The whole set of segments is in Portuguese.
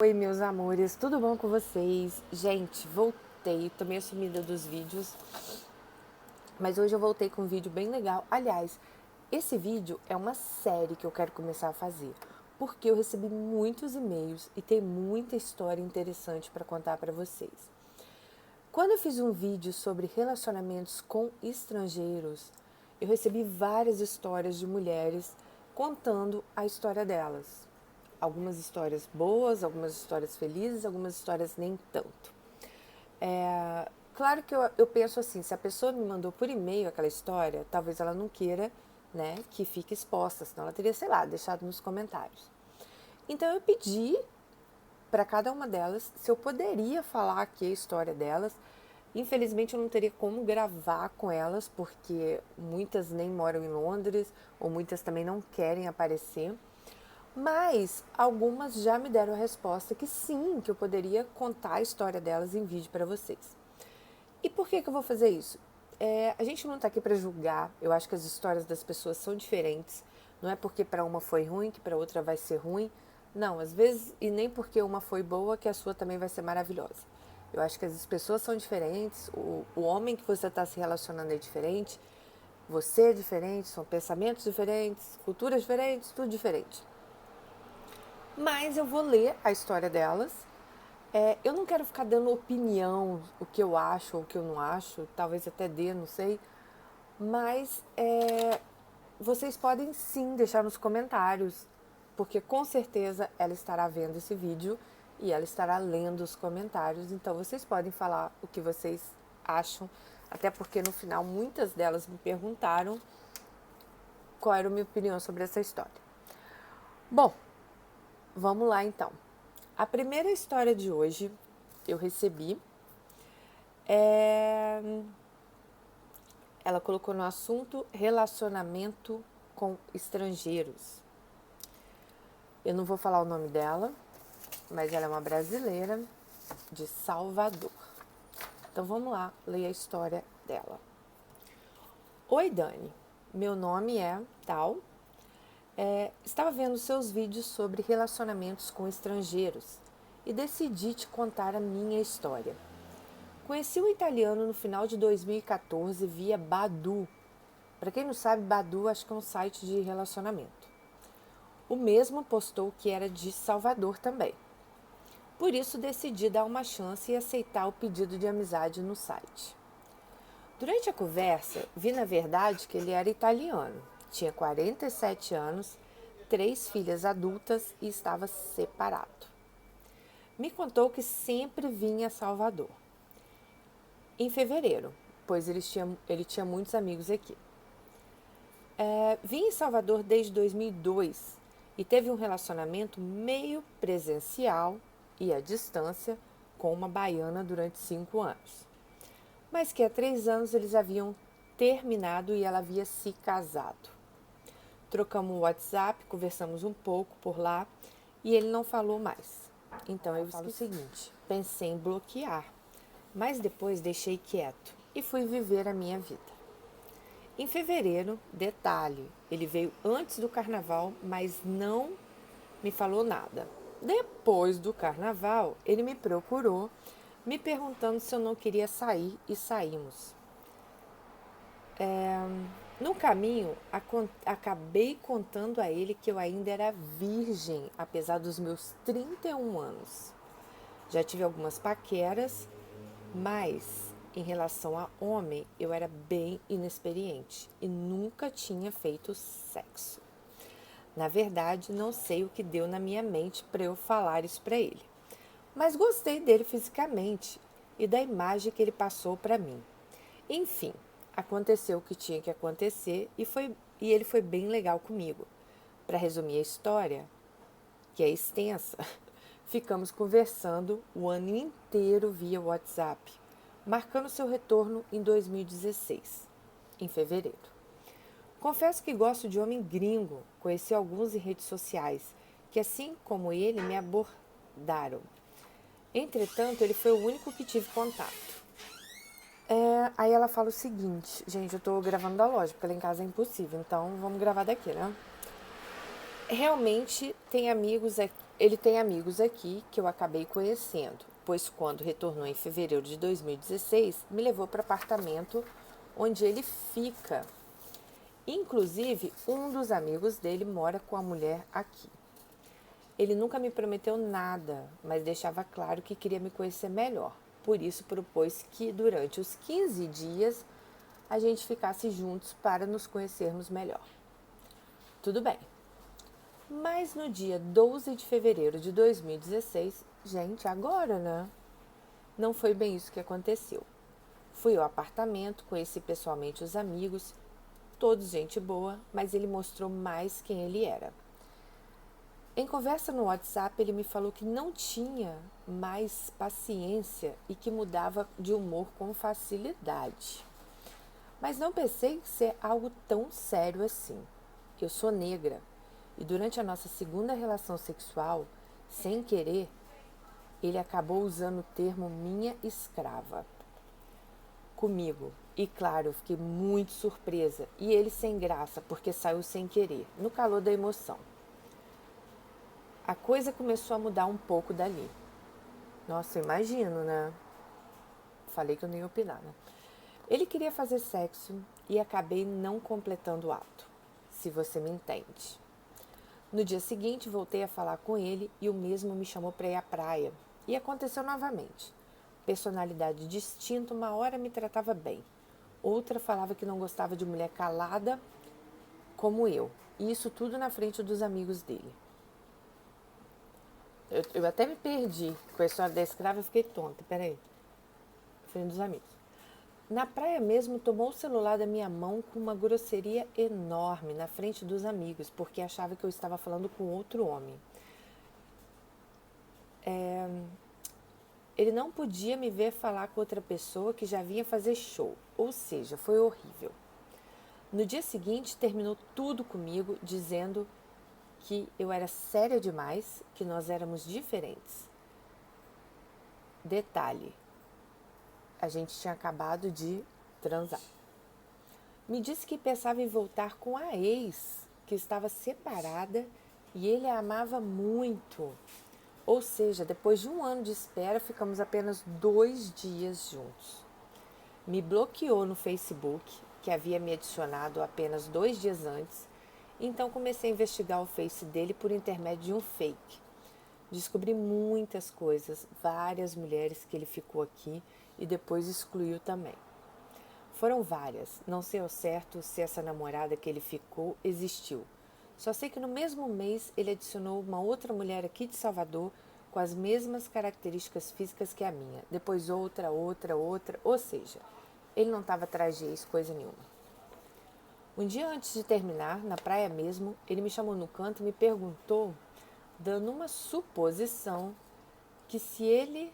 Oi, meus amores, tudo bom com vocês? Gente, voltei, tô meio sumida dos vídeos, mas hoje eu voltei com um vídeo bem legal. Aliás, esse vídeo é uma série que eu quero começar a fazer, porque eu recebi muitos e-mails e tem muita história interessante para contar para vocês. Quando eu fiz um vídeo sobre relacionamentos com estrangeiros, eu recebi várias histórias de mulheres contando a história delas. Algumas histórias boas, algumas histórias felizes, algumas histórias nem tanto. Claro que eu penso assim, se a pessoa me mandou por e-mail aquela história, talvez ela não queira, né, que fique exposta, senão ela teria, sei lá, deixado nos comentários. Então eu pedi para cada uma delas se eu poderia falar aqui a história delas. Infelizmente eu não teria como gravar com elas, porque muitas nem moram em Londres, ou muitas também não querem aparecer. Mas algumas já me deram a resposta que sim, que eu poderia contar a história delas em vídeo para vocês. E por que eu vou fazer isso? A gente não está aqui para julgar, eu acho que as histórias das pessoas são diferentes. Não é porque para uma foi ruim que para outra vai ser ruim. Não, às vezes, e nem porque uma foi boa que a sua também vai ser maravilhosa. Eu acho que as pessoas são diferentes, o homem que você está se relacionando é diferente, você é diferente, são pensamentos diferentes, culturas diferentes, tudo diferente. Mas eu vou ler a história delas. Eu não quero ficar dando opinião, o que eu acho ou o que eu não acho, talvez até dê, não sei. Mas vocês podem sim deixar nos comentários, porque com certeza ela estará vendo esse vídeo e ela estará lendo os comentários. Então vocês podem falar o que vocês acham, até porque no final muitas delas me perguntaram qual era a minha opinião sobre essa história. Bom, vamos lá então. A primeira história de hoje eu recebi. Ela colocou no assunto relacionamento com estrangeiros. Eu não vou falar o nome dela, mas ela é uma brasileira de Salvador. Então vamos lá ler a história dela. Oi, Dani. Meu nome é tal. Estava vendo seus vídeos sobre relacionamentos com estrangeiros e decidi te contar a minha história. Conheci um italiano no final de 2014 via Badoo. Para quem não sabe, Badoo acho que é um site de relacionamento. O mesmo postou que era de Salvador também. Por isso decidi dar uma chance e aceitar o pedido de amizade no site. Durante a conversa, vi na verdade que ele era italiano, tinha 47 anos, 3 filhas adultas e estava separado. Me contou que sempre vinha a Salvador. Em fevereiro, pois ele tinha muitos amigos aqui. Vim em Salvador desde 2002 e teve um relacionamento meio presencial e à distância com uma baiana durante 5 anos. Mas que há 3 anos eles haviam terminado e ela havia se casado. Trocamos o WhatsApp, conversamos um pouco por lá e ele não falou mais. Então eu falo o seguinte, pensei em bloquear, mas depois deixei quieto e fui viver a minha vida. Em fevereiro, detalhe, ele veio antes do carnaval, mas não me falou nada. Depois do carnaval, ele me procurou, me perguntando se eu não queria sair e saímos. No caminho, acabei contando a ele que eu ainda era virgem, apesar dos meus 31 anos. Já tive algumas paqueras, mas em relação a homem, eu era bem inexperiente e nunca tinha feito sexo. Na verdade, não sei o que deu na minha mente para eu falar isso para ele. Mas gostei dele fisicamente e da imagem que ele passou para mim. Enfim, aconteceu o que tinha que acontecer e ele foi bem legal comigo. Para resumir a história, que é extensa, ficamos conversando o ano inteiro via WhatsApp, marcando seu retorno em 2016, em fevereiro. Confesso que gosto de homem gringo, conheci alguns em redes sociais, que assim como ele me abordaram. Entretanto, ele foi o único que tive contato. Aí ela fala o seguinte, gente, eu tô gravando da loja, porque lá em casa é impossível, então vamos gravar daqui, né? Realmente tem amigos aqui, ele tem amigos aqui que eu acabei conhecendo, pois quando retornou em fevereiro de 2016, me levou para o apartamento onde ele fica. Inclusive, um dos amigos dele mora com a mulher aqui. Ele nunca me prometeu nada, mas deixava claro que queria me conhecer melhor. Por isso, propôs que durante os 15 dias a gente ficasse juntos para nos conhecermos melhor. Tudo bem. Mas no dia 12 de fevereiro de 2016, gente, agora, né? Não foi bem isso que aconteceu. Fui ao apartamento, conheci pessoalmente os amigos, todos gente boa, mas ele mostrou mais quem ele era. Em conversa no WhatsApp, ele me falou que não tinha mais paciência e que mudava de humor com facilidade. Mas não pensei ser algo tão sério assim. Eu sou negra e durante a nossa segunda relação sexual, sem querer, ele acabou usando o termo minha escrava comigo. E claro, eu fiquei muito surpresa e ele sem graça porque saiu sem querer, no calor da emoção. A coisa começou a mudar um pouco dali. Nossa, eu imagino, né? Falei que eu nem ia opinar, né? Ele queria fazer sexo e acabei não completando o ato, se você me entende. No dia seguinte, voltei a falar com ele e o mesmo me chamou para ir à praia. E aconteceu novamente. Personalidade distinta, uma hora me tratava bem. Outra falava que não gostava de mulher calada como eu. E isso tudo na frente dos amigos dele. Eu até me perdi com a história da escrava, eu fiquei tonta. Peraí. Frente dos amigos. Na praia mesmo, tomou o celular da minha mão com uma grosseria enorme na frente dos amigos, porque achava que eu estava falando com outro homem. Ele não podia me ver falar com outra pessoa que já vinha fazer show, ou seja, foi horrível. No dia seguinte, terminou tudo comigo, dizendo que eu era séria demais, que nós éramos diferentes. Detalhe, a gente tinha acabado de transar. Me disse que pensava em voltar com a ex, que estava separada e ele a amava muito. Ou seja, depois de 1 ano de espera, ficamos apenas 2 dias juntos. Me bloqueou no Facebook, que havia me adicionado apenas 2 dias antes, então comecei a investigar o Face dele por intermédio de um fake. Descobri muitas coisas, várias mulheres que ele ficou aqui e depois excluiu também. Foram várias, não sei ao certo se essa namorada que ele ficou existiu. Só sei que no mesmo mês ele adicionou uma outra mulher aqui de Salvador com as mesmas características físicas que a minha. Depois outra, ou seja, ele não estava atrás de ex coisa nenhuma. Um dia antes de terminar, na praia mesmo, ele me chamou no canto e me perguntou, dando uma suposição, que se ele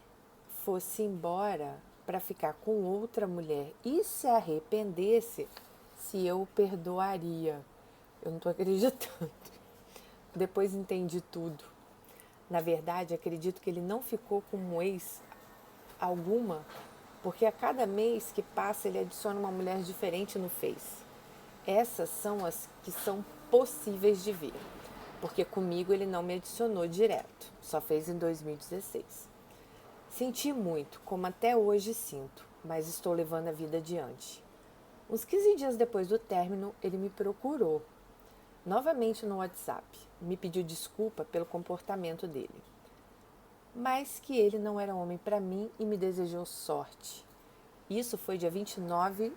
fosse embora para ficar com outra mulher e se arrependesse, se eu perdoaria. Eu não estou acreditando. Depois entendi tudo. Na verdade, acredito que ele não ficou com ex alguma, porque a cada mês que passa ele adiciona uma mulher diferente no Face. Essas são as que são possíveis de ver, porque comigo ele não me adicionou direto, só fez em 2016. Senti muito, como até hoje sinto, mas estou levando a vida adiante. Uns 15 dias depois do término, ele me procurou, novamente no WhatsApp, me pediu desculpa pelo comportamento dele, mas que ele não era homem para mim e me desejou sorte. Isso foi dia 29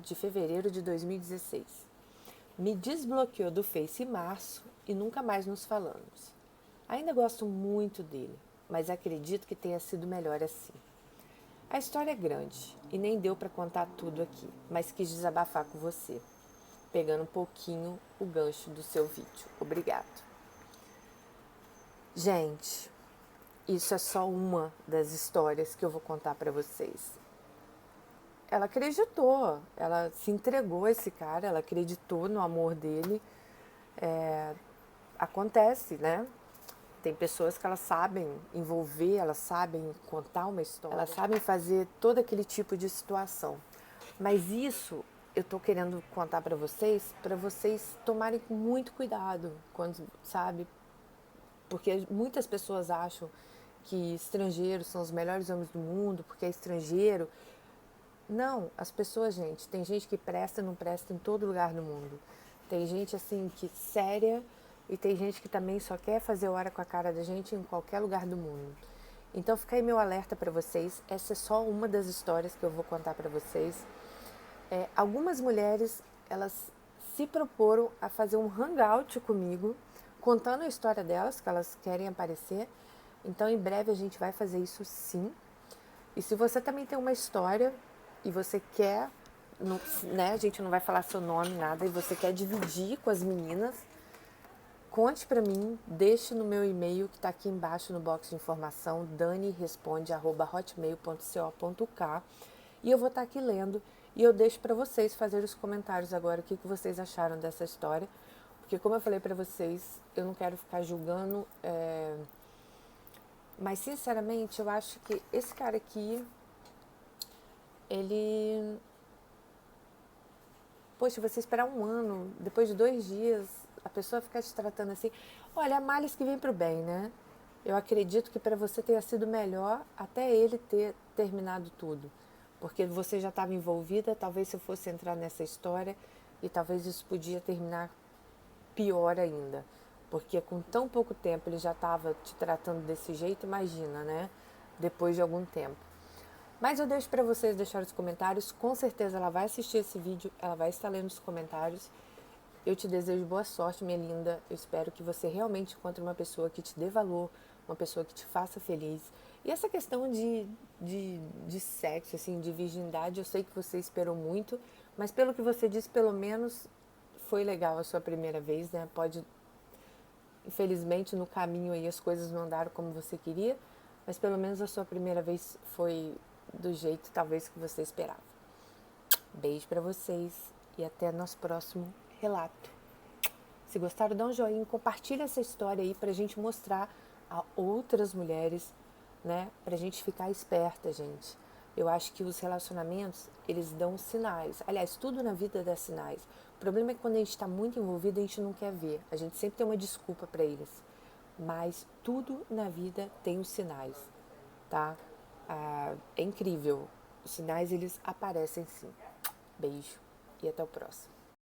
de fevereiro de 2016. Me desbloqueou do Face em março e nunca mais nos falamos. Ainda gosto muito dele, mas acredito que tenha sido melhor assim. A história é grande e nem deu para contar tudo aqui, mas quis desabafar com você, pegando um pouquinho o gancho do seu vídeo. Obrigado. Gente, isso é só uma das histórias que eu vou contar para vocês. Ela acreditou, ela se entregou a esse cara, ela acreditou no amor dele. Acontece, né? Tem pessoas que elas sabem envolver, elas sabem contar uma história, elas sabem fazer todo aquele tipo de situação. Mas isso eu tô querendo contar para vocês tomarem muito cuidado quando, sabe, Porque muitas pessoas acham que estrangeiros são os melhores homens do mundo, porque é estrangeiro. Não, as pessoas, gente, tem gente que presta e não presta em todo lugar do mundo. Tem gente assim que séria e tem gente que também só quer fazer hora com a cara da gente em qualquer lugar do mundo. Então fica aí meu alerta para vocês. Essa é só uma das histórias que eu vou contar para vocês. Algumas mulheres, elas se proporam a fazer um hangout comigo, contando a história delas, que elas querem aparecer. Então em breve a gente vai fazer isso sim. E se você também tem uma história e você quer, né, a gente não vai falar seu nome, nada, e você quer dividir com as meninas, conte pra mim, deixe no meu e-mail que tá aqui embaixo no box de informação, daniresponde@hotmail.co.k, e eu vou estar aqui lendo e eu deixo para vocês fazer os comentários agora, o que vocês acharam dessa história, porque como eu falei para vocês, eu não quero ficar julgando, mas sinceramente eu acho que esse cara aqui, ele... Poxa, você esperar um ano, depois de 2 dias, a pessoa ficar te tratando assim. Olha, há males que vêm pro bem, né? Eu acredito que para você tenha sido melhor até ele ter terminado tudo. Porque você já estava envolvida, talvez se eu fosse entrar nessa história, e talvez isso podia terminar pior ainda. Porque com tão pouco tempo ele já estava te tratando desse jeito, imagina, né? Depois de algum tempo. Mas eu deixo para vocês deixar os comentários. Com certeza ela vai assistir esse vídeo, ela vai estar lendo os comentários. Eu te desejo boa sorte, minha linda. Eu espero que você realmente encontre uma pessoa que te dê valor, uma pessoa que te faça feliz. E essa questão de sexo, assim, de virgindade, eu sei que você esperou muito, mas pelo que você disse, pelo menos foi legal a sua primeira vez, né? Infelizmente, no caminho aí as coisas não andaram como você queria, mas pelo menos a sua primeira vez foi do jeito talvez que você esperava. Beijo pra vocês e até nosso próximo relato. Se gostaram, dá um joinha, compartilha essa história aí pra gente mostrar a outras mulheres, né? Pra gente ficar esperta, gente. Eu acho que os relacionamentos, eles dão sinais. Aliás, tudo na vida dá sinais. O problema é que quando a gente está muito envolvido, a gente não quer ver. A gente sempre tem uma desculpa para eles. Mas tudo na vida tem os sinais, tá? É incrível. Os sinais, eles aparecem sim. Beijo e até o próximo.